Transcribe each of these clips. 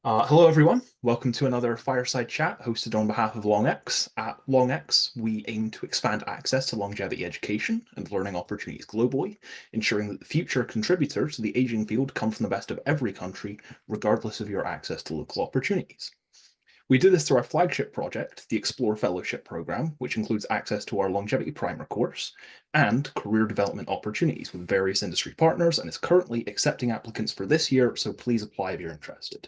Hello, everyone. Welcome to another Fireside Chat hosted on behalf of LongX. At LongX, we aim to expand access to longevity education and learning opportunities globally, ensuring that the future contributors to the aging field come from the best of every country, regardless of your access to local opportunities. We do this through our flagship project, the Explore Fellowship Program, which includes access to our longevity primer course and career development opportunities with various industry partners and is currently accepting applicants for this year, so please apply if you're interested.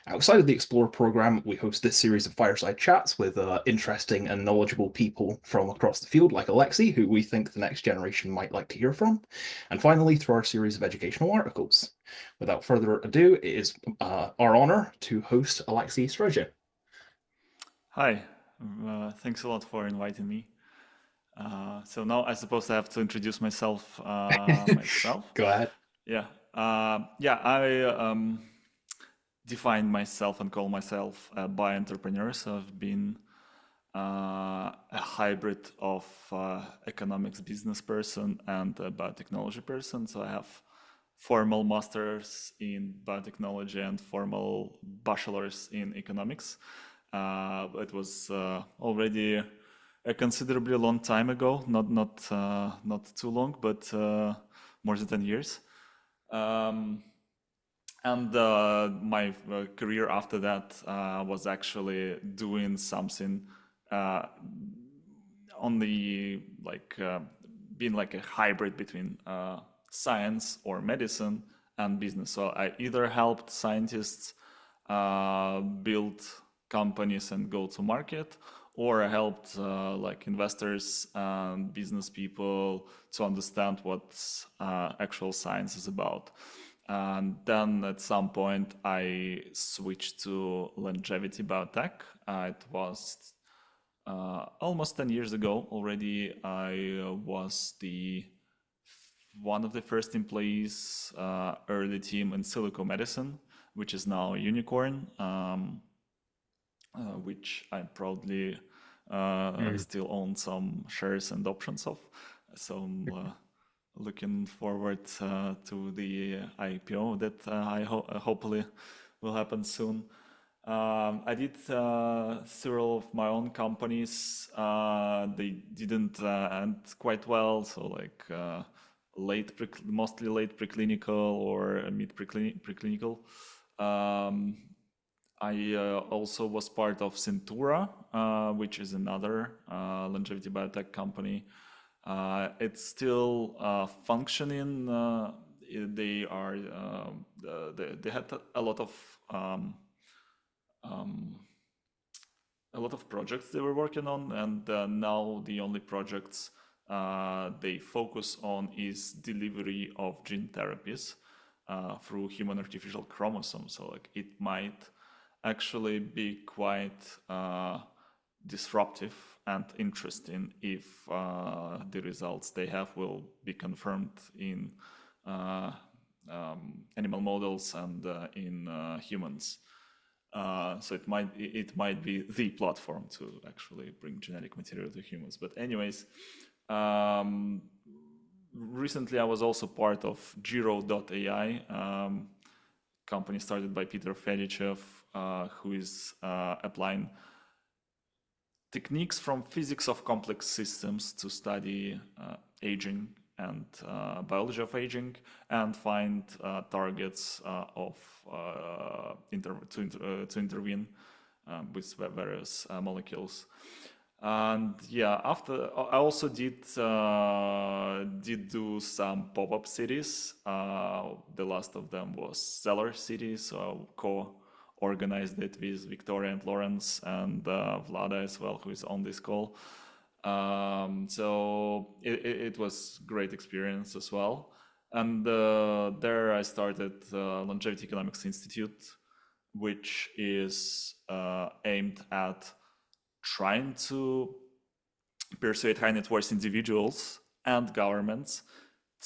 Outside of the Explore program, we host this series of fireside chats with interesting and knowledgeable people from across the field, like Alexey, who we think the next generation might like to hear from. And finally, through our series of educational articles. Without further ado, it is our honor to host Alexey Strygin. Hi, thanks a lot for inviting me. So now I suppose I have to introduce myself. Go ahead. Yeah, I define myself and call myself a bioentrepreneur. So I've been a hybrid of economics business person and a biotechnology person. So I have formal masters in biotechnology and formal bachelors in economics. It was already a considerably long time ago, not too long, but more than 10 years. And my career after that was actually doing something on the being like a hybrid between science or medicine and business. So I either helped scientists build companies and go to market, or I helped like investors and business people to understand what actual science is about. And then at some point I switched to longevity biotech. It was almost 10 years ago already. I was the one of the first employees, early team in silico medicine, which is now a unicorn. Which I proudly Mm. still own some shares and options of. So I'm looking forward to the IPO that hopefully will happen soon. I did several of my own companies. They didn't end quite well, so like mostly late preclinical or mid preclinical. Um, I also was part of Centura, which is another longevity biotech company. It's still functioning. They are they had um, um, a lot of projects they were working on, and now the only projects they focus on is delivery of gene therapies through human artificial chromosomes. So like it might actually be quite disruptive and interesting if the results they have will be confirmed in uh, animal models and in humans. So it might be the platform to actually bring genetic material to humans. But anyways, um, recently I was also part of Giro.ai, company started by Peter Fedichev, who is applying techniques from physics of complex systems to study aging and biology of aging and find targets to intervene with various molecules. And yeah, after I also did do some pop-up cities. The last of them was Cellar City, so I co-organized it with Victoria and Lawrence and Vlada as well, who is on this call. So it was great experience as well. And there I started Longevity Economics Institute, which is aimed at trying to persuade high net worth individuals and governments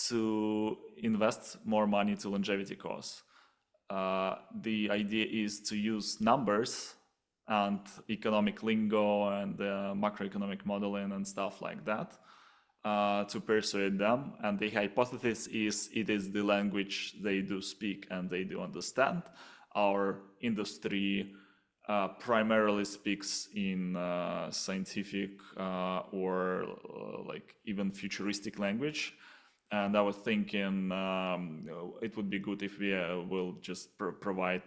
to invest more money to longevity cause. The idea is to use numbers and economic lingo and macroeconomic modeling and stuff like that to persuade them. And the hypothesis is it is the language they do speak and they do understand. our industry primarily speaks in scientific or like even futuristic language. And I was thinking it would be good if we will just provide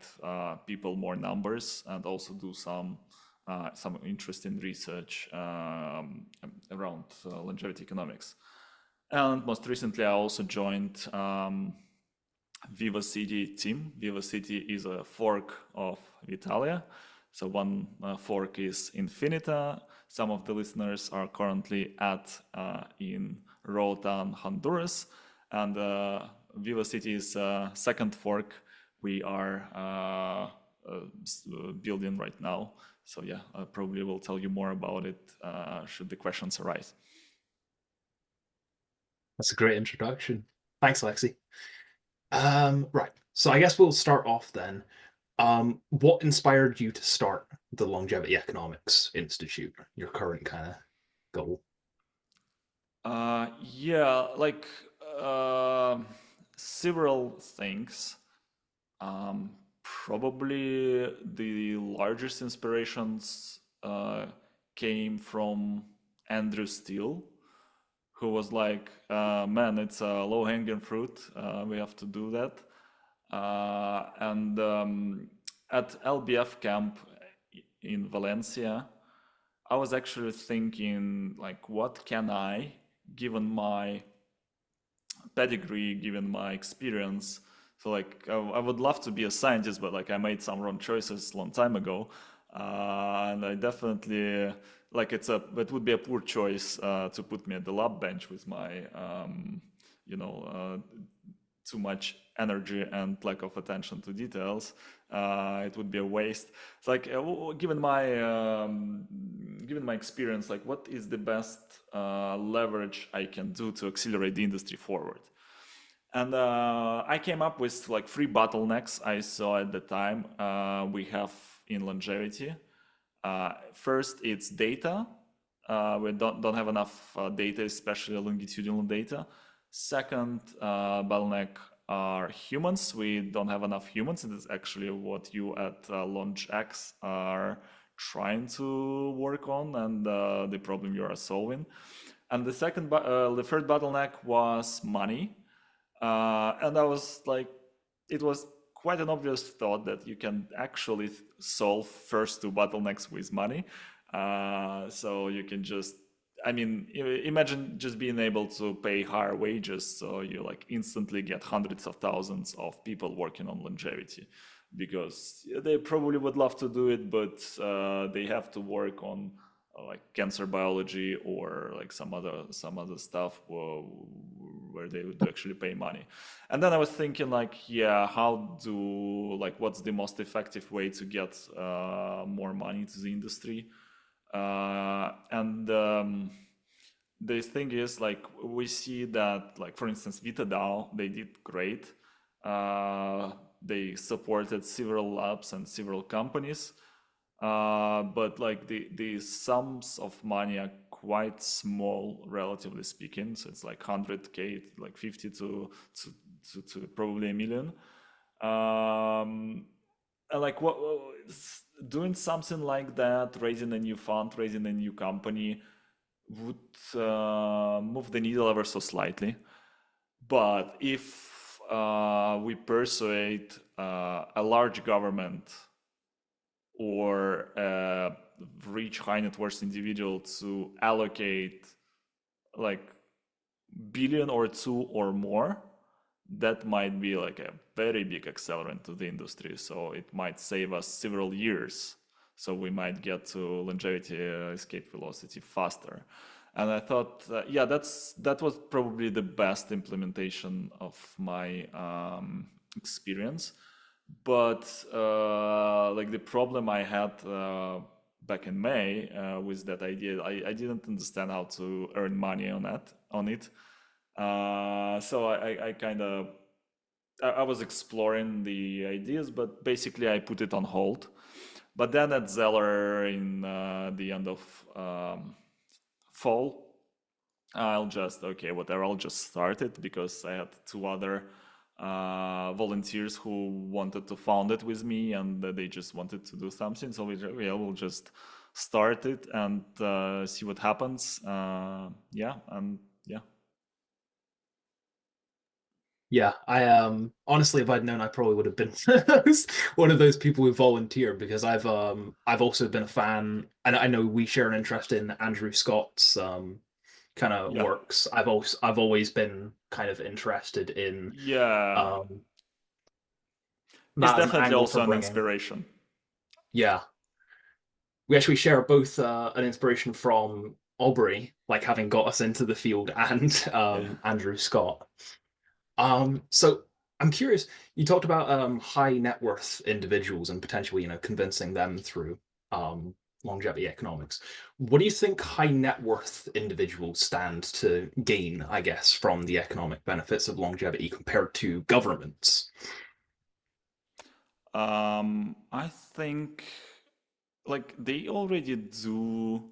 people more numbers and also do some interesting research around longevity economics. And most recently, I also joined Viva City team. Viva City is a fork of Vitalia. So one fork is Infinita. Some of the listeners are currently in Roatan, Honduras, and Viva City is second fork we are building right now. So yeah, I probably will tell you more about it should the questions arise. That's a great introduction. Thanks, Alexey. Right. So I guess we'll start off then. What inspired you to start the Longevity Economics Institute, your current kind of goal? Yeah, like several things. Probably the largest inspirations came from Andrew Steele, who was like, man, it's a low-hanging fruit. We have to do that. And at LBF camp in Valencia, I was actually thinking, like, what can I, given my pedigree, given my experience. So like I would love to be a scientist, but like I made some wrong choices a long time ago, and I definitely like it would be a poor choice to put me at the lab bench with my you know too much energy and lack of attention to details. It would be a waste. It's like given my experience, like what is the best leverage I can do to accelerate the industry forward? And I came up with like 3 bottlenecks I saw at the time we have in longevity. First, it's data. We don't have enough data, especially longitudinal data. Second bottleneck are humans. We don't have enough humans. It is actually what you at LongX are trying to work on, and the problem you are solving. And the third bottleneck was money. And I was like, it was quite an obvious thought that you can actually solve first 2 bottlenecks with money. So you can just, I mean, imagine just being able to pay higher wages. So you like instantly get hundreds of thousands of people working on longevity because they probably would love to do it, but they have to work on like cancer biology or like some other stuff where they would actually pay money. And then I was thinking like, yeah, what's the most effective way to get more money to the industry? And the thing is, like, we see that, like, for instance, VitaDAO, they did great. They supported several labs and several companies. But like the sums of money are quite small, relatively speaking. So it's like 100K, like 50 to probably a million. And like doing something like that, raising a new fund, raising a new company would move the needle ever so slightly. But if we persuade a large government or a rich high net worth individual to allocate like billion or two or more, that might be like a very big accelerant to the industry. So it might save us several years. So we might get to longevity escape velocity faster. And I thought, that was probably the best implementation of my experience. But like the problem I had back in May with that idea, I didn't understand how to earn money on it. So I kind of I was exploring the ideas, but basically I put it on hold. But then at Zeller in the end of fall, I'll just start it because I had 2 other volunteers who wanted to found it with me, and they just wanted to do something. So we'll just start it and see what happens. Yeah, and yeah. Yeah, I honestly, if I'd known, I probably would have been one of those people who volunteer because I've also been a fan, and I know we share an interest in Andrew Scott's kind of Yeah, works. I've always been kind of interested in yeah. um He's that as an definitely angle also for an bringing. inspiration. Yeah, we actually share both an inspiration from Aubrey, like having got us into the field, and Yeah. Andrew Scott. So I'm curious, you talked about high net worth individuals and potentially, convincing them through um longevity economics. What do you think high net worth individuals stand to gain, I guess, from the economic benefits of longevity compared to governments? I think like they already do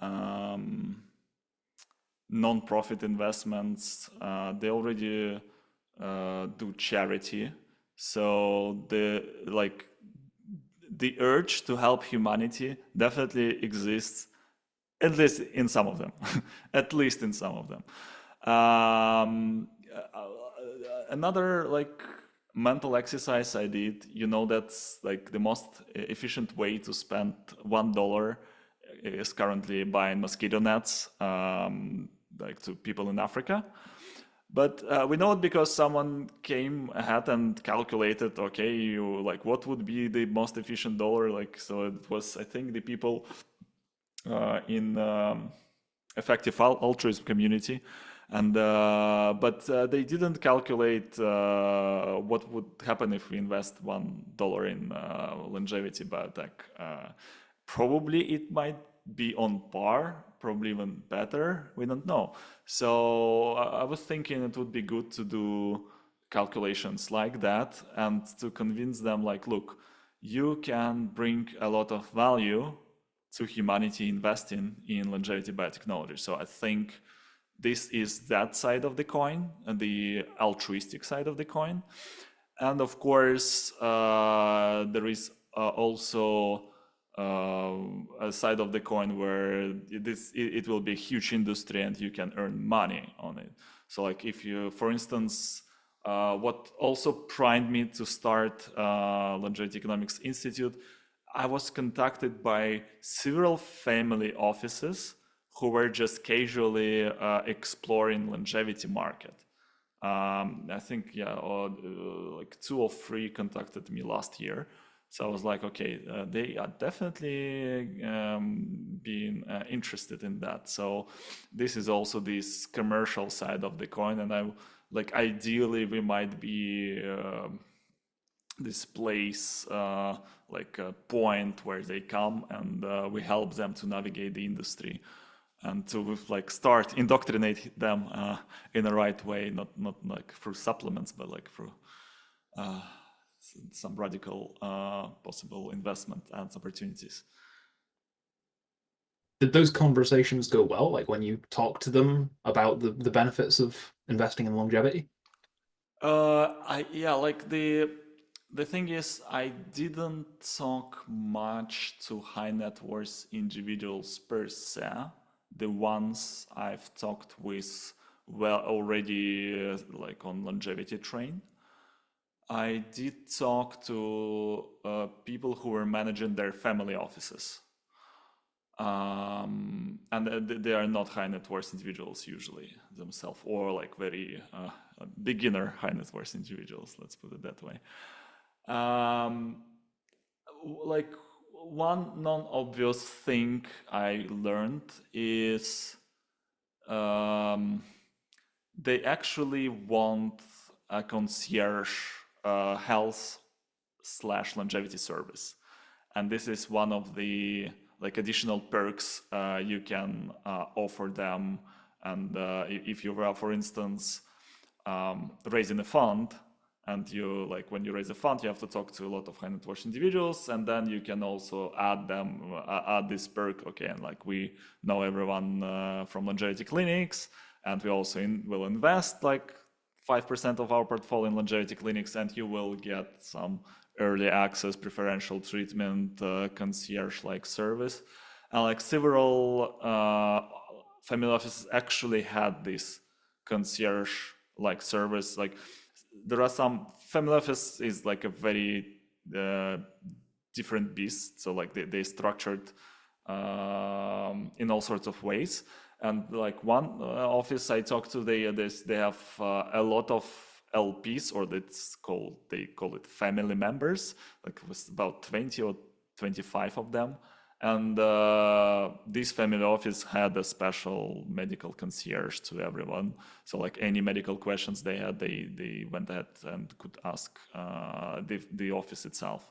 um, non-profit investments. They already do charity. So the urge to help humanity definitely exists, at least in some of them. At least in some of them. Another like mental exercise I did, that's like the most efficient way to spend $1 is currently buying mosquito nets, like to people in Africa. But we know it because someone came ahead and calculated, okay, you like what would be the most efficient dollar? Like, so it was, I think, the people in effective altruism community, and but they didn't calculate what would happen if we invest $1 in longevity biotech. Probably it might be on par, probably even better. We don't know. So I was thinking it would be good to do calculations like that and to convince them, like, look, you can bring a lot of value to humanity investing in longevity biotechnology. So I think this is that side of the coin, and the altruistic side of the coin. And of course, there is also a side of the coin where it will be a huge industry and you can earn money on it. So, like, if you, for instance, what also primed me to start Longevity Economics Institute, I was contacted by several family offices who were just casually exploring longevity market. I think, yeah, like 2 or 3 contacted me last year. So I was like, okay, they are definitely being interested in that. So this is also this commercial side of the coin, and I like ideally we might be this place, like a point where they come and we help them to navigate the industry and to like start indoctrinate them in the right way, not like through supplements, but like through uh, some radical possible investment and opportunities. Did those conversations go well? Like when you talk to them about the benefits of investing in longevity? I yeah, like the thing is, I didn't talk much to high net worth individuals per se. The ones I've talked with were already like on longevity train. I did talk to people who were managing their family offices. And they are not high net worth individuals usually themselves, or like very beginner high net worth individuals, let's put it that way. Um, like one non-obvious thing I learned is um, they actually want a concierge health slash longevity service, and this is one of the like additional perks you can offer them. And if you were, for instance, raising a fund, and you like when you raise a fund, you have to talk to a lot of high net worth individuals, and then you can also add this perk. Okay, and like we know everyone from longevity clinics, and we also will invest like 5% of our portfolio in longevity clinics, and you will get some early access, preferential treatment, concierge-like service. And like several family offices actually had this concierge-like service. Like there are some family office is like a very different beast. So like they structured in all sorts of ways. And like one office I talked to, they have a lot of LPs, or they call it family members. Like it was about 20 or 25 of them. And this family office had a special medical concierge to everyone. So like any medical questions they had, they went ahead and could ask the office itself.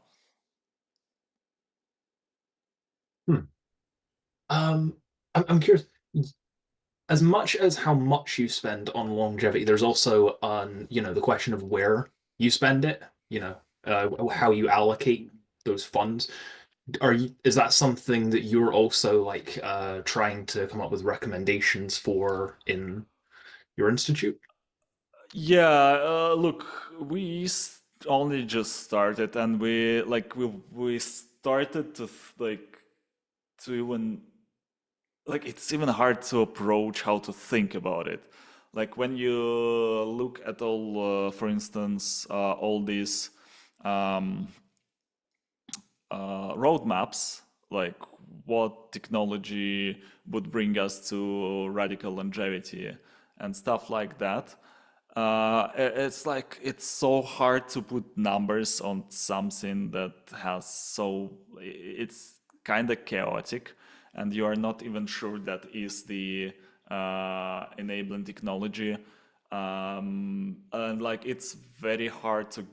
Hmm. I'm curious. As much as how much you spend on longevity, there's also the question of where you spend it, how you allocate those funds. Is that something that you're also like trying to come up with recommendations for in your institute? Yeah, look, only just started, and we started to to even it's even hard to approach how to think about it. Like when you look at all, for instance, all these um, roadmaps, like what technology would bring us to radical longevity and stuff like that. It's like it's so hard to put numbers on something that it's kind of chaotic, and you are not even sure that is the enabling technology. And like it's very hard to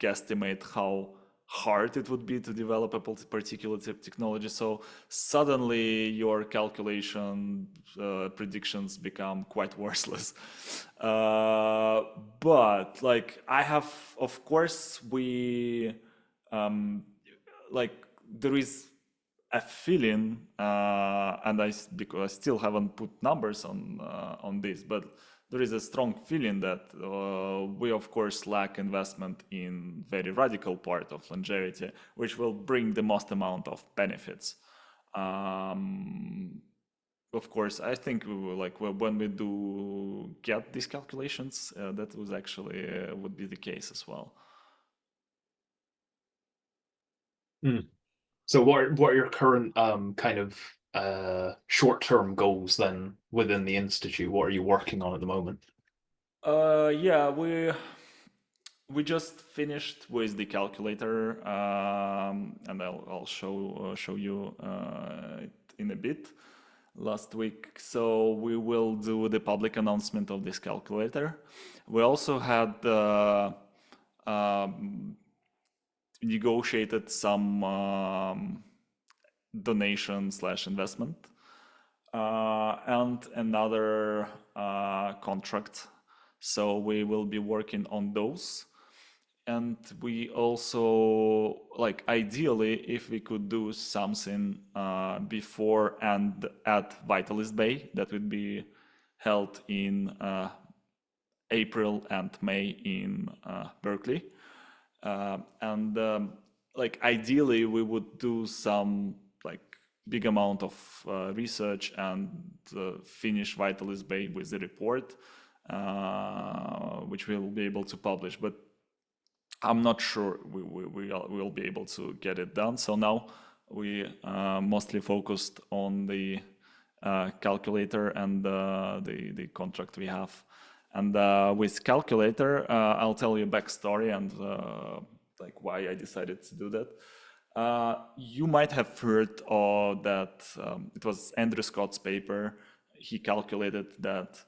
guesstimate how hard it would be to develop a particular technology. So suddenly your calculation predictions become quite worthless. But like I have, of course, we um, like there is a feeling, and because I still haven't put numbers on this, but there is a strong feeling that we of course lack investment in very radical part of longevity, which will bring the most amount of benefits. Um, of course, I think we will, like when we do get these calculations, that was actually would be the case as well. Hmm. So what are your current kind of short-term goals then within the institute? What are you working on at the moment? Yeah, we just finished with the calculator, and I'll show you it in a bit. Last week, so we will do the public announcement of this calculator. We also had um, negotiated some donation slash investment and another contract. So we will be working on those. And we also, like, ideally, if we could do something before and at Vitalist Bay, that would be held in April and May in Berkeley. And like ideally, we would do some like big amount of research and finish Vitalist Bay with the report, which we'll be able to publish. But I'm not sure we'll be able to get it done. So now we mostly focused on the calculator and the contract we have. And with calculator, I'll tell you a backstory and like why I decided to do that. You might have heard that it was Andrew Scott's paper. He calculated that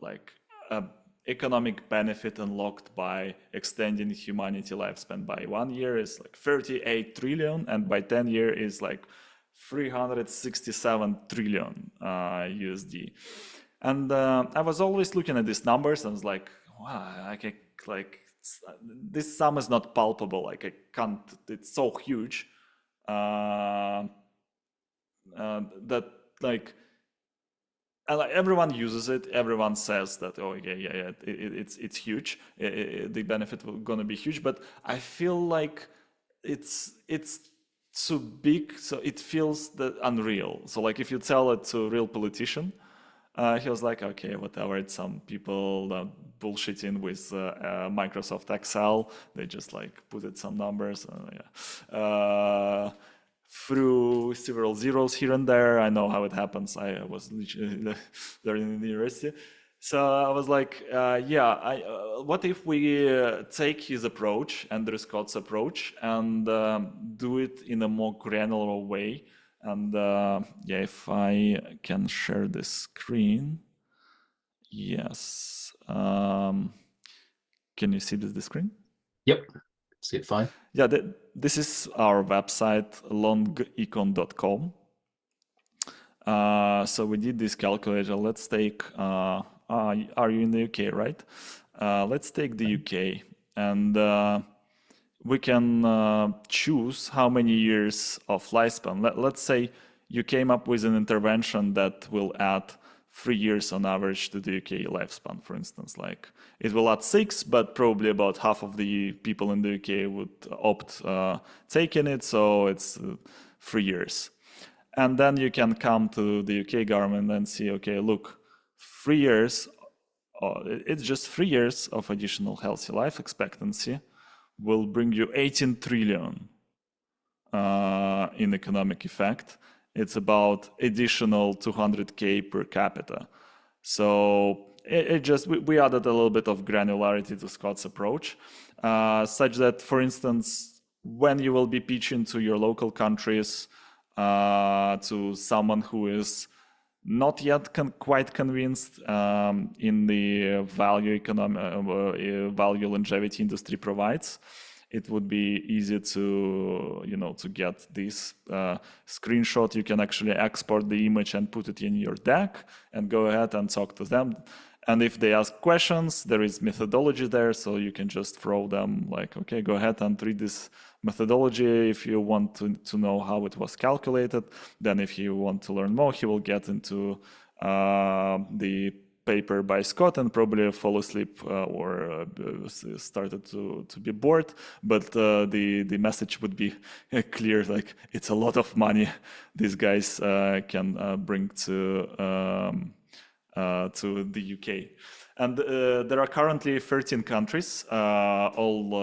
like a economic benefit unlocked by extending humanity lifespan by 1 year is like 38 trillion, and by 10 year is like 367 trillion USD. And I was always looking at these numbers and was like, wow, like this sum is not palpable. Like I can't. It's so huge that like and like everyone uses it. Everyone says that, oh yeah, yeah, yeah, it's huge. The benefit will gonna be huge, but I feel like it's too big, so it feels that unreal. So like if you tell it to a real politician, he was like, okay, whatever. It's some people bullshitting with Microsoft Excel. They just like put it some numbers. Yeah. Through several zeros here and there. I know how it happens. I was literally there in the university. So I was like, yeah, what if we take his approach, Andrew Scott's approach, and do it in a more granular way? And yeah, if I can share the screen. Yes. Can you see the screen? Yep, see it fine. Yeah, this is our website, longecon.com. So we did this calculator. Let's take, are you in the UK, right? Let's take the UK, and we can choose how many years of lifespan. Let's say you came up with an intervention that will add 3 years on average to the UK lifespan, for instance. Like it will add 6, but probably about half of the people in the UK would opt taking it, so it's 3 years. And then you can come to the UK government and see, okay, look, 3 years, it's just 3 years of additional healthy life expectancy will bring you 18 trillion in economic effect. It's about additional 200K per capita. So it just, we added a little bit of granularity to Scott's approach, such that, for instance, when you will be pitching to your local countries, to someone who is not yet quite convinced in the value longevity industry provides, it would be easy to to get this screenshot. You can actually export the image and put it in your deck and go ahead and talk to them. And if they ask questions, there is methodology there, so you can just throw them like, okay, go ahead and read this methodology if you want to know how it was calculated. Then if you want to learn more, he will get into the paper by Scott and probably fall asleep or started to be bored. But the message would be clear, like it's a lot of money these guys can bring to the UK. And there are currently 13 countries, all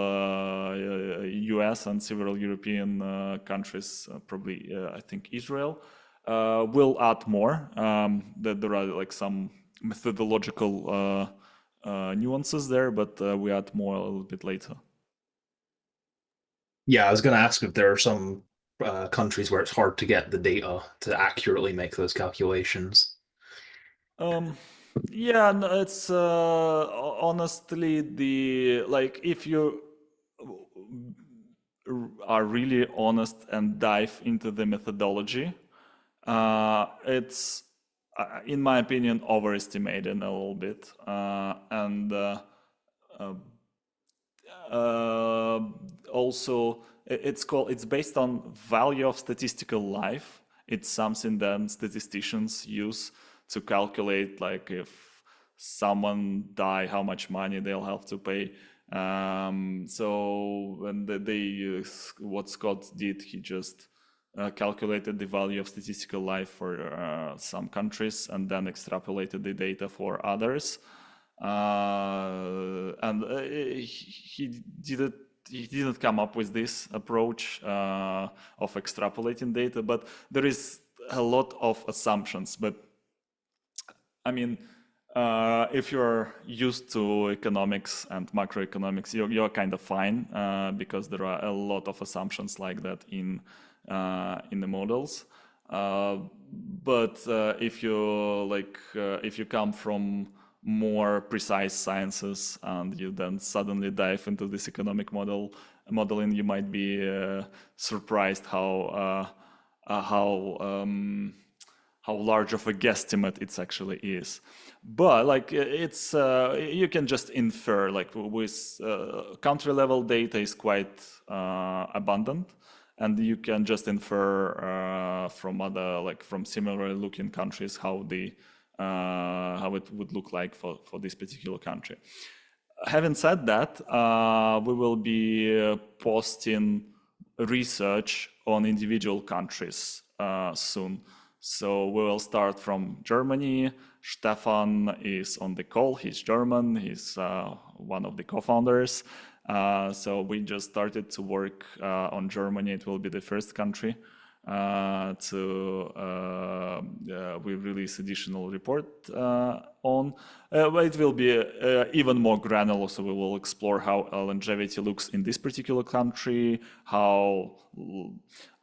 US and several European countries, probably I think Israel. Will add more. That there are like some methodological nuances there, but we add more a little bit later. Yeah, I was going to ask if there are some countries where it's hard to get the data to accurately make those calculations. Yeah, no, it's honestly the like if you are really honest and dive into the methodology, it's in my opinion overestimated a little bit, and uh, also it's based on value of statistical life. It's something that statisticians use to calculate like if someone die, how much money they'll have to pay. So when what Scott did, he just calculated the value of statistical life for some countries and then extrapolated the data for others. And he didn't come up with this approach of extrapolating data, but there is a lot of assumptions. But I mean, if you're used to economics and macroeconomics, you're kind of fine because there are a lot of assumptions like that in the models. But if you come from more precise sciences and you then suddenly dive into this economic modeling, you might be surprised how large of a guesstimate it actually is. But like it's you can just infer, like with country level data is quite abundant, and you can just infer from other, like from similar looking countries, how the how it would look like for this particular country. Having said that, we will be posting research on individual countries soon. So we will start from Germany. Stefan is on the call. He's German. He's one of the co-founders. So we just started to work on Germany. It will be the first country we release additional report on. But it will be even more granular, so we will explore how longevity looks in this particular country, how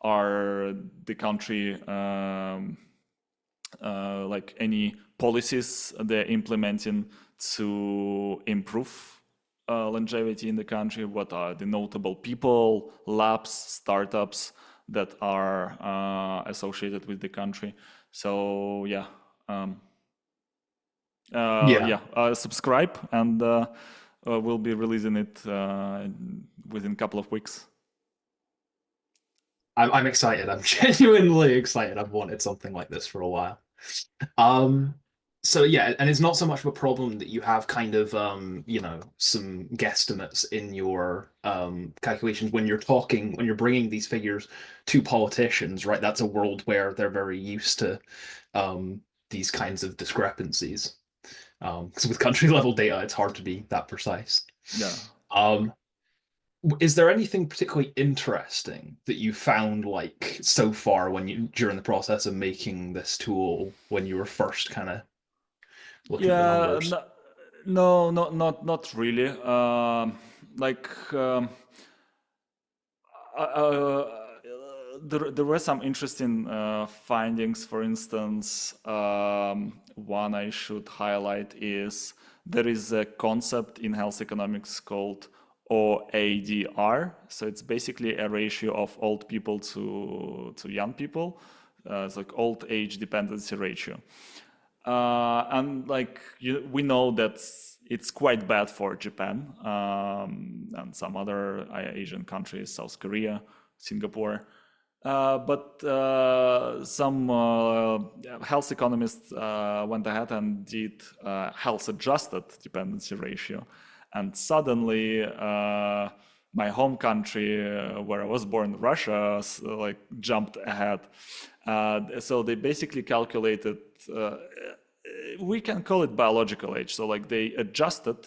are the country like any policies they're implementing to improve longevity in the country, what are the notable people, labs, startups that are associated with the country. So yeah, subscribe, and we'll be releasing it within a couple of weeks. I'm excited. I'm genuinely excited. I've wanted something like this for a while. So yeah, and it's not so much of a problem that you have kind of some guesstimates in your calculations when you're bringing these figures to politicians, right? That's a world where they're very used to these kinds of discrepancies. Because with country level data, it's hard to be that precise. Yeah. Is there anything particularly interesting that you found like so far during the process of making this tool when you were first kind of looking at the Yeah, numbers? no, not really. Like there were some interesting findings. For instance, one I should highlight is there is a concept in health economics called OADR. So it's basically a ratio of old people to young people. It's like old age dependency ratio. And like we know that it's quite bad for Japan and some other Asian countries, South Korea, Singapore. But some health economists went ahead and did health-adjusted dependency ratio, and suddenly my home country, where I was born, Russia, like jumped ahead. So they basically calculated. We can call it biological age. So like they adjusted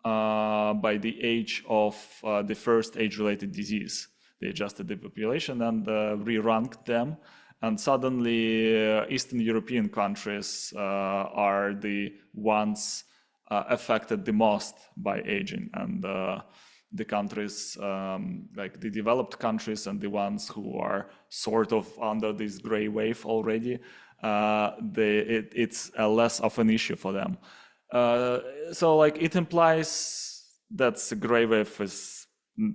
by the age of the first age-related disease. They adjusted the population and re-ranked them. And suddenly Eastern European countries are the ones affected the most by aging. And the countries, like the developed countries and the ones who are sort of under this gray wave already, it's less of an issue for them. So like it implies that the gray wave is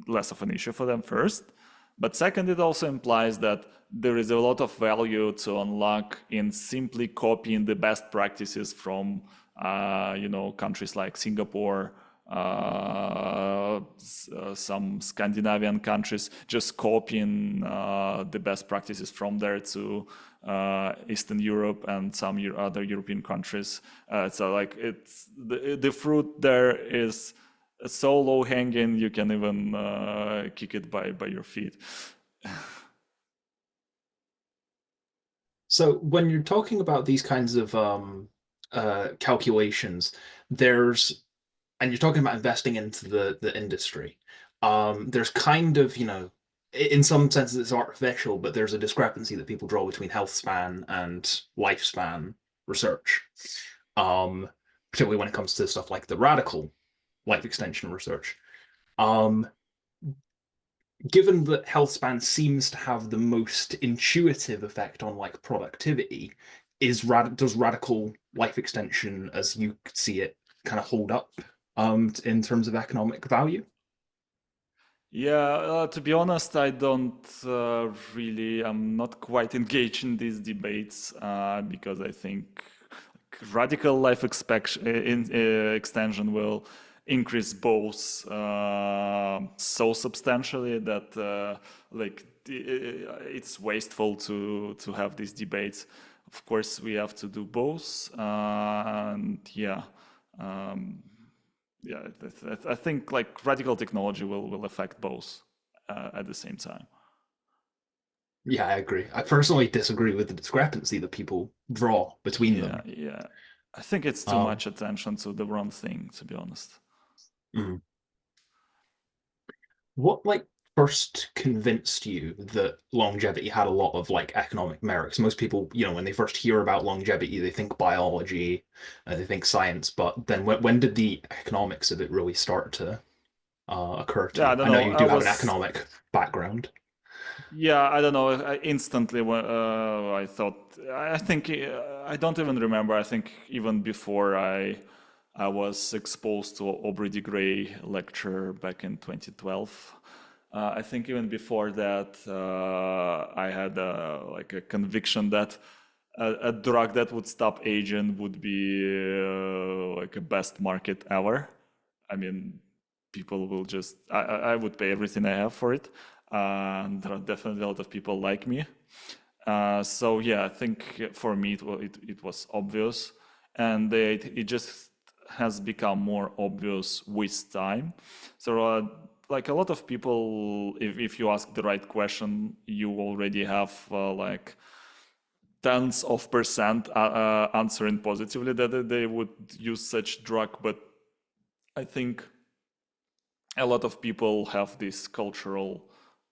less of an issue for them first. But second, it also implies that there is a lot of value to unlock in simply copying the best practices from, countries like Singapore, some Scandinavian countries, just copying the best practices from there to Eastern Europe and some other European countries. So like it's the fruit there is so low hanging you can even kick it by your feet. So when you're talking about these kinds of calculations, and you're talking about investing into the industry, there's kind of, in some senses it's artificial, but there's a discrepancy that people draw between health span and lifespan research, particularly when it comes to stuff like the radical life extension research. Um, Given that health span seems to have the most intuitive effect on like productivity, does radical life extension, as you see it, kind of hold up in terms of economic value? Yeah, to be honest, I don't really, I'm not quite engaged in these debates because I think radical life extension will increase both so substantially that it's wasteful to have these debates. Of course, we have to do both, and yeah, um, yeah. I think like radical technology will affect both at the same time. Yeah, I agree. I personally disagree with the discrepancy that people draw between Yeah, them. yeah. I think it's too Um, much attention to the wrong thing, to be honest. mm. What like first convinced you that longevity had a lot of like economic merits? Most people, when they first hear about longevity, they think biology, they think science, but then when did the economics of it really start to occur to Yeah, I you? don't I know know. you I do have an was economic background. Yeah, I don't know. I instantly, I thought, I think, I don't even remember. I think even before I was exposed to Aubrey de Grey lecture back in 2012. I think even before that, I had like a conviction that a drug that would stop aging would be like a best market ever. I mean, people will just, I would pay everything I have for it. And there are definitely a lot of people like me. So yeah, I think for me it was obvious, and it just has become more obvious with time. So like a lot of people, if you ask the right question, you already have like tens of percent answering positively that they would use such drug. But I think a lot of people have this cultural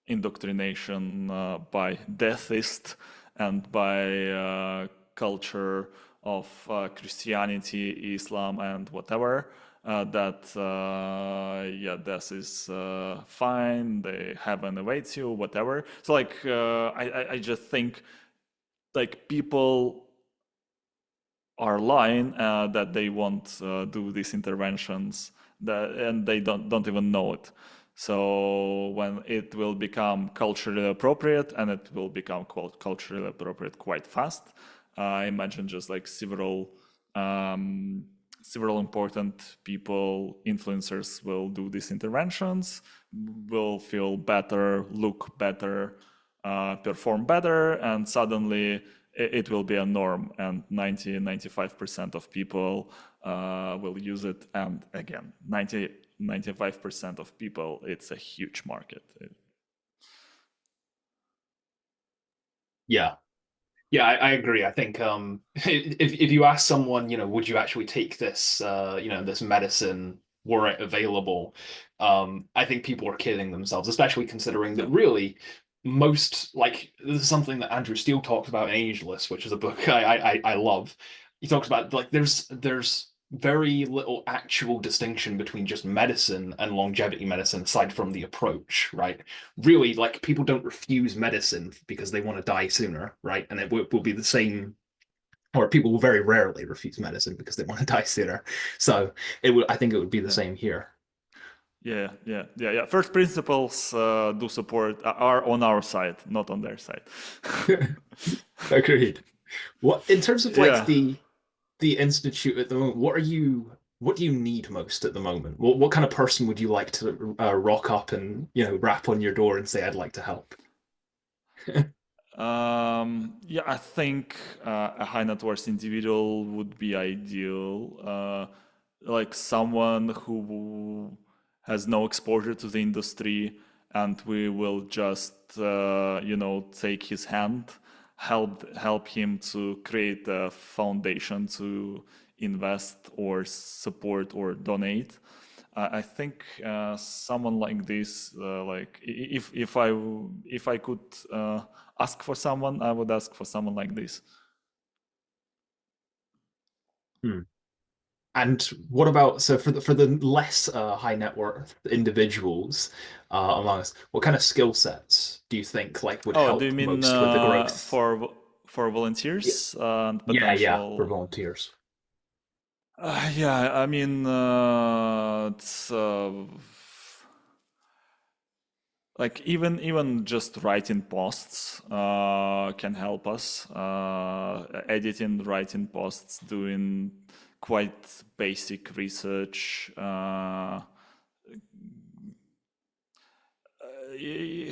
indoctrination by deathist and by culture of Christianity, Islam, and whatever. That yeah, death is fine. The heaven awaits you, whatever. So like, I just think like people are lying that they won't do these interventions and they don't even know it. So when it will become culturally appropriate, and it will become culturally appropriate quite fast, I imagine just like um, several important people, influencers, will do these interventions, will feel better, look better, perform better, and suddenly it will be a norm, and 95% of people will use it. And again, 95% of people, it's a huge market. Yeah. Yeah, I agree. I think if you ask someone, would you actually take this this medicine were it available, I think people are kidding themselves, especially considering that Yeah. really most like this is something that Andrew Steele talked about in Ageless, which is a book I love. He talks about like there's very little actual distinction between just medicine and longevity medicine aside from the approach, right? Really, like people don't refuse medicine because they want to die sooner, right? And it will be the same, or people will very rarely refuse medicine because they want to die sooner. So I think it would be the Yeah. same here. Yeah. First principles do support are on our side, not on their side. Agreed. What in terms of like Yeah. the institute at the moment, what do you need most at the moment? What kind of person would you like to rock up and rap on your door and say I'd like to help? Yeah, I think a high net worth individual would be ideal. Like someone who has no exposure to the industry, and we will just, take his hand, help him to create a foundation to invest or support or donate. I think someone like this, like if I could ask for someone, I would ask for someone like this. Hmm. And what about so for the less high net worth individuals among us, what kind of skill sets do you think like would Oh, do you help mean most with the growth? for Yeah, volunteers and yeah, for potential? volunteers. Yeah, I mean, it's like even just writing posts can help us. Editing, writing posts, doing quite basic research.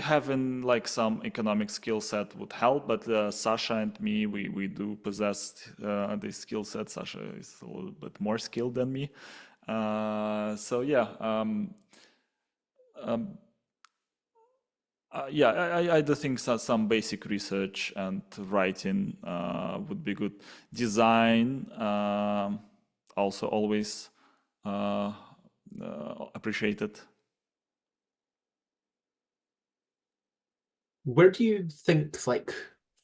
having like some economic skill set would help, but Sasha and me, we do possess this skill set. Sasha is a little bit more skilled than me. So yeah, um, yeah, I do think some basic research and writing would be good. Design also always uh, appreciated. Where do you think, like,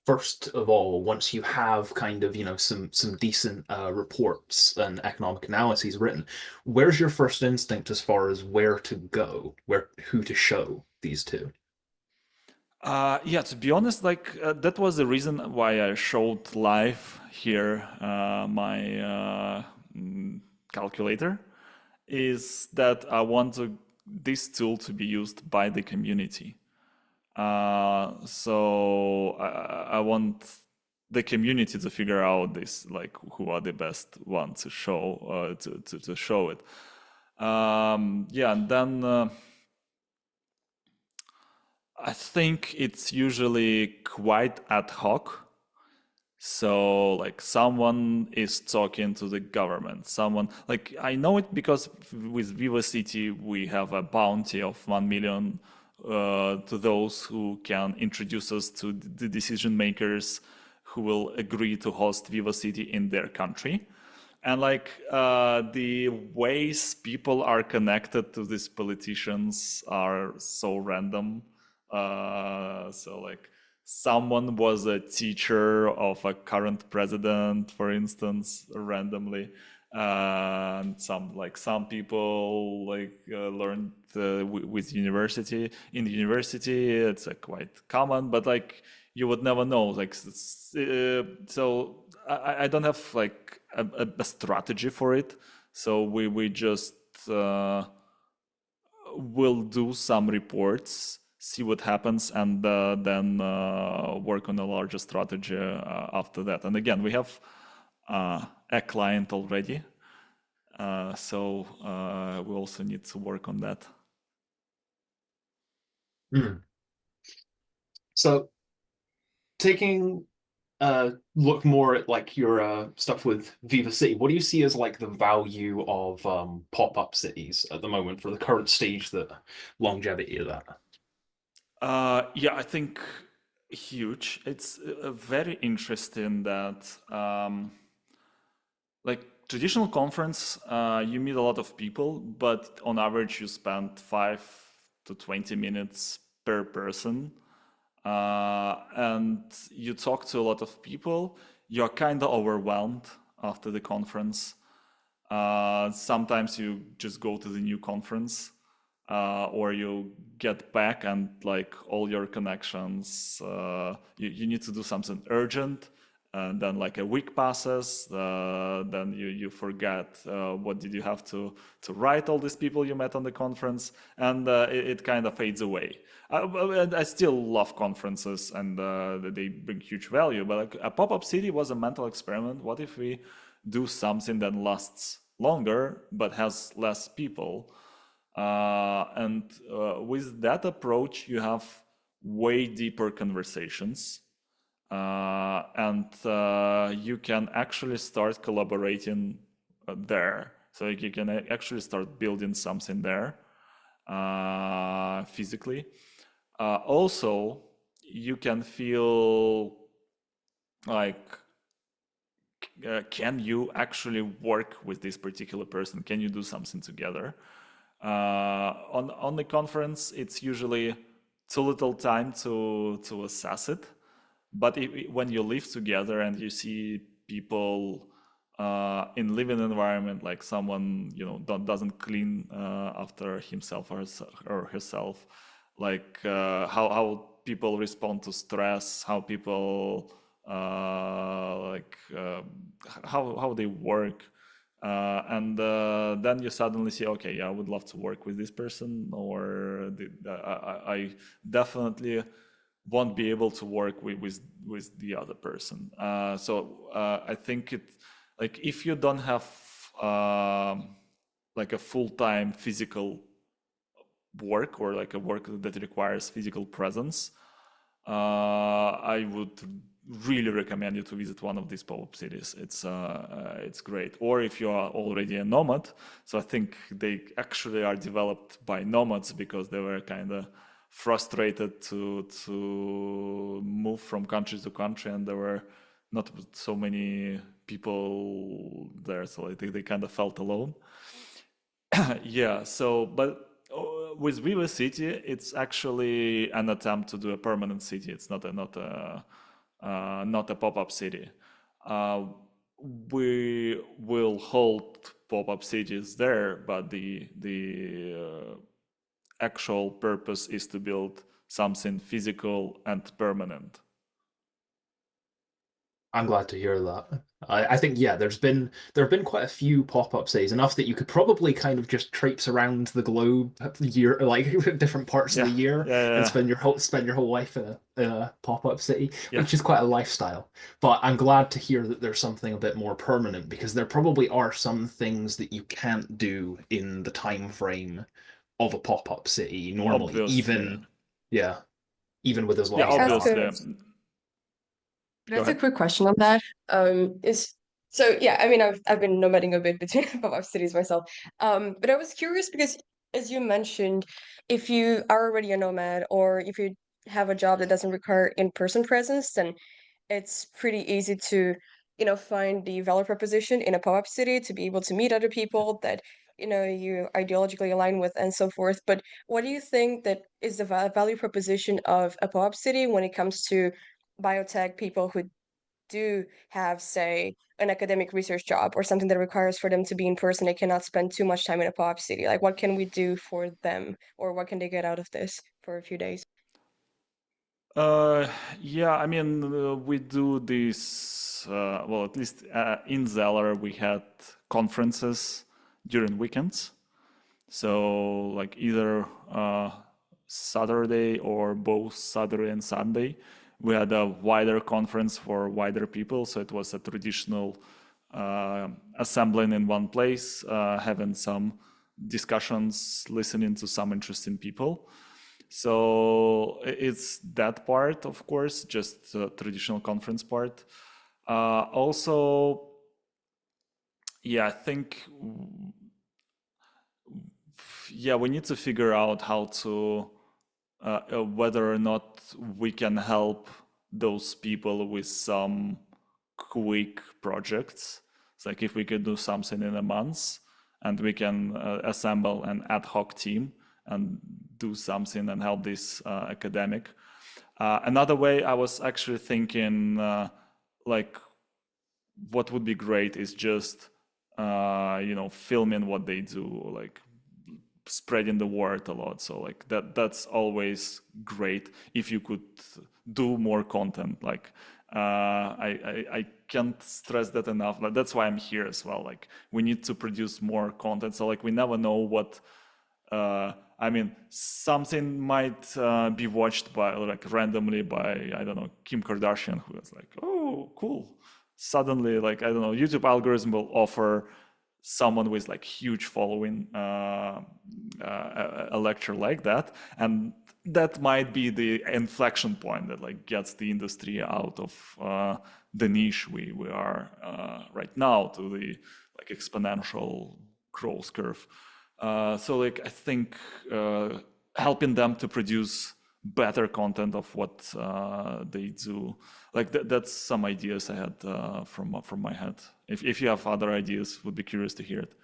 first of all, once you have kind of, some decent reports and economic analyses written, where's your first instinct as far as where to go, who to show these to? Yeah, to be honest, like that was the reason why I showed live here my calculator, is that I want this tool to be used by the community. So I want the community to figure out this, like who are the best ones to show to show it. Yeah, and then I think it's usually quite ad hoc. So, like, someone is talking to the government. Someone, like, I know it because with Viva City, we have a bounty of 1 million to those who can introduce us to the decision makers who will agree to host Viva City in their country. And like the ways people are connected to these politicians are so random. So like someone was a teacher of a current president, for instance, randomly. And some people learned with university. In the university, it's quite common, but like you would never know. Like so, I don't have like a strategy for it. So we just will do some reports, see what happens, and then work on a larger strategy after that. And again, we have a client already, so we also need to work on that. Hmm. So taking look more at like your stuff with Viva City, what do you see as like the value of pop-up cities at the moment for the current stage that longevity is at? Yeah, I think huge. It's very interesting that like traditional conference, you meet a lot of people, but on average you spend 5 to 20 minutes per person, and you talk to a lot of people. You're kind of overwhelmed after the conference. Sometimes you just go to the new conference, or you get back and like all your connections, you need to do something urgent, and then like a week passes, then you forget what did you have to write all these people you met on the conference, and it kind of fades away. I still love conferences, and they bring huge value, but like a pop-up city was a mental experiment. What if we do something that lasts longer but has less people? And with that approach, you have way deeper conversations, and you can actually start collaborating there. So you can actually start building something there physically. Also, you can feel like, can you actually work with this particular person? Can you do something together? On the conference, it's usually too little time to assess it. But when you live together and you see people in living environment, like someone doesn't clean after himself or herself, like how people respond to stress, how people like how they work, and then you suddenly see, okay, yeah, I would love to work with this person, or I definitely won't be able to work with the other person. So I think it, like if you don't have like a full-time physical work or like a work that requires physical presence, I would really recommend you to visit one of these pop-up cities. It's great. Or if you are already a nomad, so I think they actually are developed by nomads because they were kind of frustrated to move from country to country, and there were not so many people there, so I think they kind of felt alone. Yeah, so but with Viva City, it's actually an attempt to do a permanent city. It's not a pop-up city. Uh, we will hold pop-up cities there, but the actual purpose is to build something physical and permanent. I'm glad to hear that. I think yeah, there have been quite a few pop-up cities, enough that you could probably kind of just traipse around the globe year like different parts of Yeah, the year yeah, and yeah, spend your whole life in a pop-up city, yeah. which is quite a lifestyle. But I'm glad to hear that there's something a bit more permanent because there probably are some things that you can't do in the time frame of a pop-up city normally, Obviously, yeah, even with as yeah, long as it Ask lasts. a obviously. Go That's a ahead. quick question on that. Is so yeah, I mean I've been nomading a bit between pop-up cities myself. But I was curious because as you mentioned, if you are already a nomad or if you have a job that doesn't require in-person presence, then it's pretty easy to, find the value proposition in a pop-up city to be able to meet other people that, you ideologically align with and so forth. But what do you think that is the value proposition of a pop-up city when it comes to biotech people who do have, say, an academic research job or something that requires for them to be in person, they cannot spend too much time in a pop-up city? Like, what can we do for them, or what can they get out of this for a few days? Uh, yeah, I mean, we do this, well, at least in Zeller, we had conferences during weekends. So, like either Saturday or both Saturday and Sunday, we had a wider conference for wider people. So it was a traditional assembling in one place, having some discussions, listening to some interesting people. So it's that part, of course, just the traditional conference part. Also, yeah, I think, yeah, we need to figure out how to, whether or not we can help those people with some quick projects. It's like if we could do something in a month and we can assemble an ad hoc team and do something and help this academic. Another way I was actually thinking, like, what would be great is just, filming what they do, like spreading the word a lot. So like that's always great if you could do more content. Like I can't stress that enough. Like, that's why I'm here as well. Like we need to produce more content. So like we never know what. I mean, something might be watched by like randomly by, I don't know, Kim Kardashian, who is like, oh, cool. Suddenly, like, I don't know, YouTube algorithm will offer someone with like huge following a lecture like that, and that might be the inflection point that like gets the industry out of the niche we are right now to the like exponential growth curve. So like I think helping them to produce better content of what they do, like that's some ideas I had from my head. If you have other ideas, would be curious to hear it.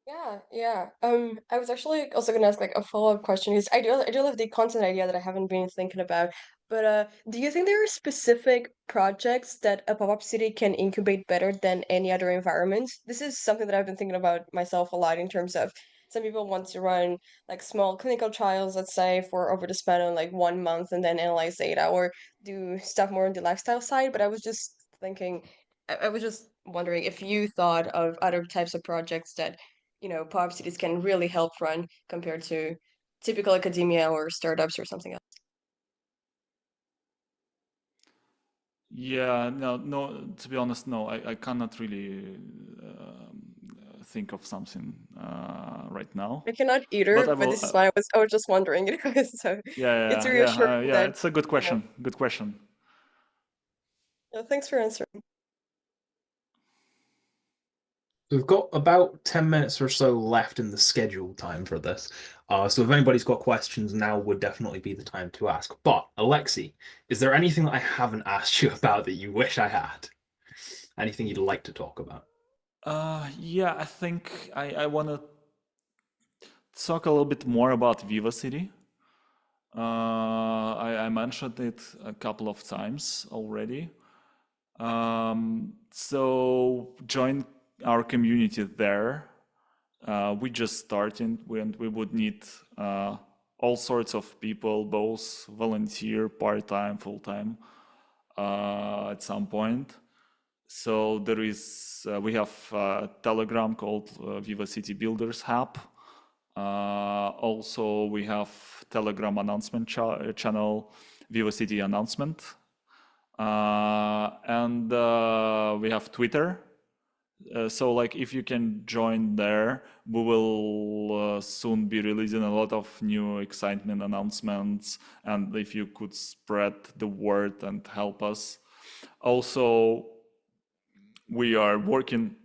Yeah, yeah. I was actually also gonna ask like a follow-up question because I do love the content idea that I haven't been thinking about. But do you think there are specific projects that a pop-up city can incubate better than any other environment? This is something that I've been thinking about myself a lot in terms of some people want to run like small clinical trials, let's say, for over the span of like 1 month and then analyze data or do stuff more on the lifestyle side. But I was just thinking, I was just wondering if you thought of other types of projects that pop cities can really help run compared to typical academia or startups or something else. Yeah, no, no. To be honest, no, I cannot really think of something right now. I cannot But either, but this is why I was just wondering it. So it's reassuring that, it's a good question. Good question. Thanks for answering. We've got about 10 minutes or so left in the scheduled time for this. So if anybody's got questions, now would definitely be the time to ask. But Alexey, is there anything that I haven't asked you about that you wish I had? Anything you'd like to talk about? Yeah, I think I want to talk a little bit more about Viva City. I mentioned it a couple of times already. So join our community there. We just started, and we would need all sorts of people, both volunteer, part-time, full-time, at some point. So there is, we have a Telegram called Viva City Builders Hub. Also, we have Telegram announcement channel, Viva City Announcement. And we have Twitter. So like if you can join there, we will soon be releasing a lot of new excitement announcements. And if you could spread the word and help us. Also, we are working,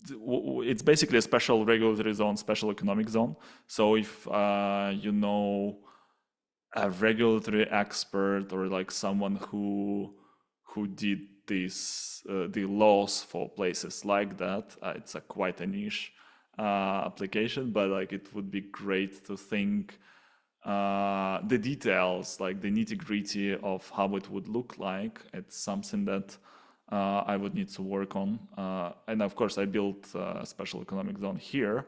it's basically a special regulatory zone, special economic zone. So if you know a regulatory expert or like someone who did this the laws for places like that, it's a quite a niche application, but like it would be great to think the details, like the nitty-gritty of how it would look like. It's something that I would need to work on. And of course, I built a special economic zone here,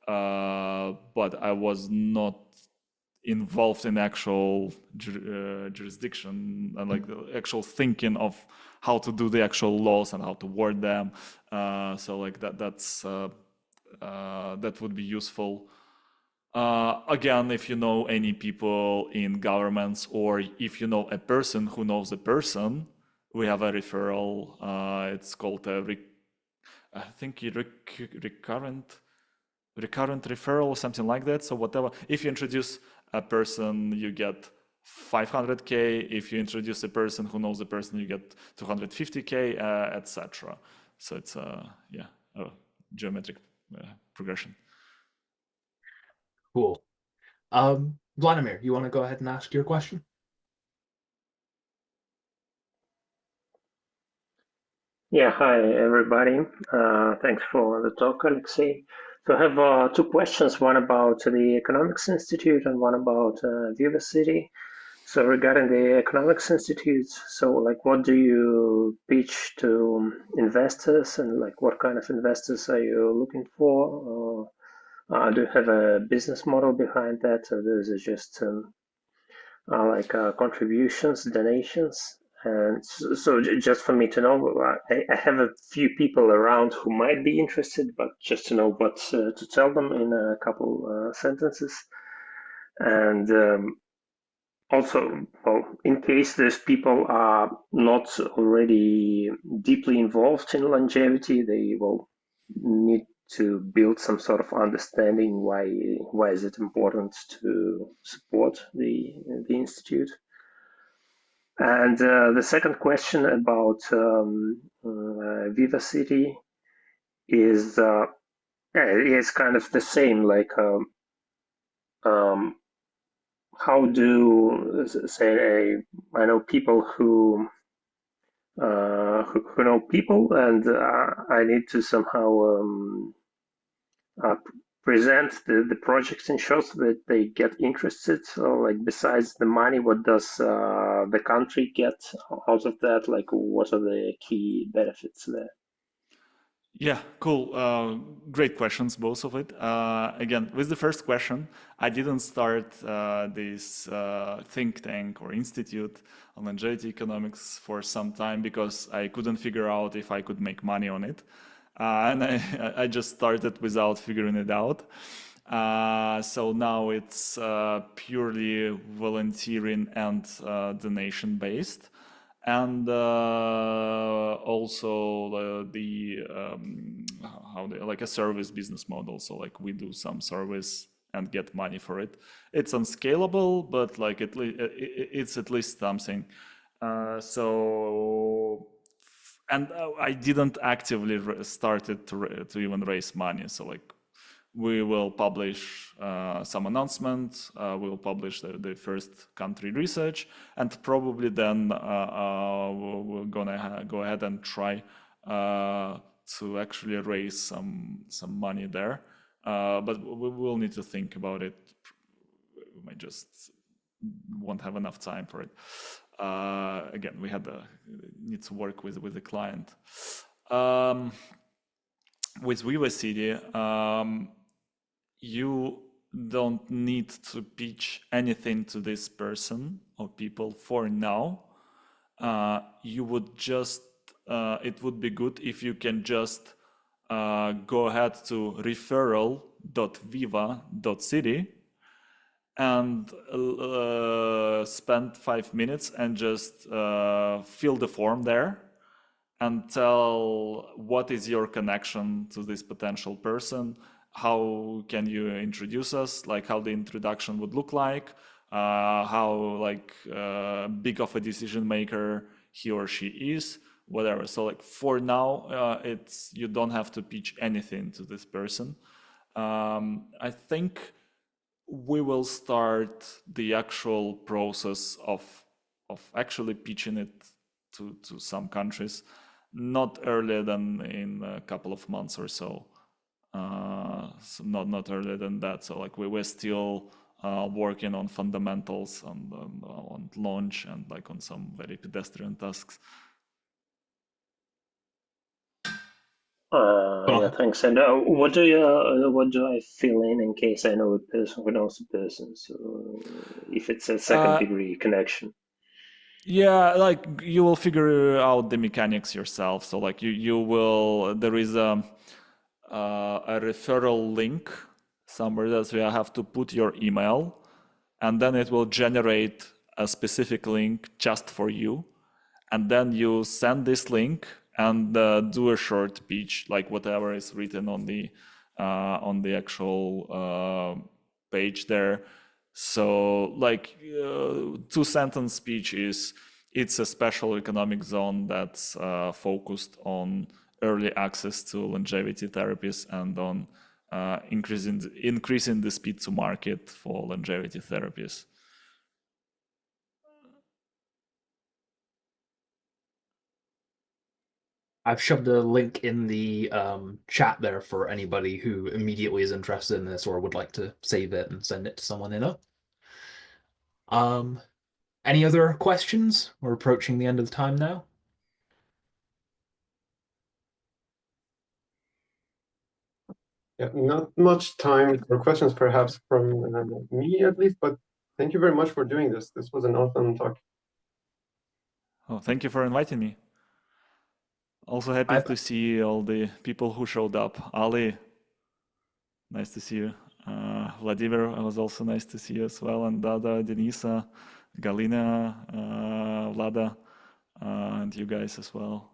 but I was not involved in actual jurisdiction and like the actual thinking of how to do the actual laws and how to word them. So like that would be useful. Again, if you know any people in governments, or if you know a person who knows a person, we have a referral. It's called I think recurrent referral or something like that. So whatever, if you introduce a person, you get 500K. If you introduce a person who knows a person, you get 250K, etc. So it's a geometric progression. Cool. Vladimir, you want to go ahead and ask your question? Yeah, hi everybody. Thanks for the talk, Alexey. So I have two questions, one about the Economics Institute and one about Viva City. So regarding the Economics Institute, so like what do you pitch to investors, and like what kind of investors are you looking for? Do you have a business model behind that, or those are just contributions, donations? And so just for me to know, I have a few people around who might be interested, but just to know what to tell them in a couple sentences. And also, well, in case those people are not already deeply involved in longevity, they will need to build some sort of understanding why is it important to support the institute. And the second question about Viva City is is kind of the same. Like, how do say I know people who know people, and I need to somehow present the projects and show so that they get interested. So, like, besides the money, what does the country get out of that? Like, what are the key benefits there? Yeah, cool. Great questions, both of it. Again, with the first question, I didn't start this think tank or institute on longevity economics for some time because I couldn't figure out if I could make money on it. And I just started without figuring it out. So now it's purely volunteering and donation based. and also like a service business model. So like we do some service and get money for it. It's unscalable, but like it's at least something. And I didn't actively started to even raise money. So like we will publish some announcements. We'll publish the first country research, and probably then we're gonna go ahead and try to actually raise some money there. But we will need to think about it. We might just won't have enough time for it. Again, we need to work with the client. With Viva City, you don't need to pitch anything to this person or people for now. You would just, it would be good if you can just go ahead to referral.viva.city and spend 5 minutes and just fill the form there and tell what is your connection to this potential person, how can you introduce us, like how the introduction would look like, how like big of a decision maker he or she is, whatever. So like for now, you don't have to pitch anything to this person. I think we will start the actual process of actually pitching it to some countries not earlier than in a couple of months or so. So not earlier than that. So like we're still working on fundamentals on launch and like on some very pedestrian tasks. Yeah, thanks. And what do I fill in case I know a person who knows a person? So if it's a second degree connection. Yeah, like you will figure out the mechanics yourself. So like you will, there is a referral link somewhere that you have to put your email, and then it will generate a specific link just for you. And then you send this link and do a short pitch, like whatever is written on the actual page there. So like 2-sentence speech is, it's a special economic zone that's focused on early access to longevity therapies and on increasing the speed to market for longevity therapies. I've shoved a link in the chat there for anybody who immediately is interested in this or would like to save it and send it to someone they know. Any other questions? We're approaching the end of the time now. Yeah, not much time for questions, perhaps from me at least, but thank you very much for doing this. This was an awesome talk. Oh, thank you for inviting me. Also happy to see all the people who showed up. Ali, nice to see you. Vladimir, it was also nice to see you as well. And Dada, Denisa, Galina, Vlada, and you guys as well.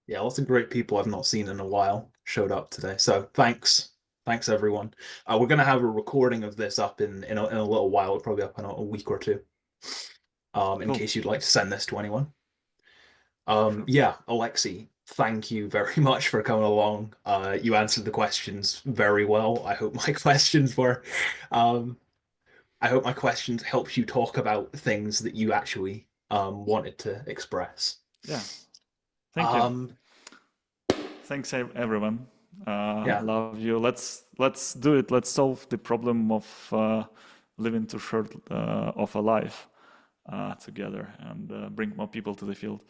Yeah, lots of great people I've not seen in a while showed up today. So thanks everyone. We're gonna have a recording of this up in a little while, probably up in a week or two. In case you'd like to send this to anyone. Sure. Yeah, Alexey, thank you very much for coming along. You answered the questions very well. I hope my questions helped you talk about things that you actually wanted to express. Yeah. Thank you. Thanks everyone. Yeah. Love you. Let's do it. Let's solve the problem of living too short of a life together and bring more people to the field.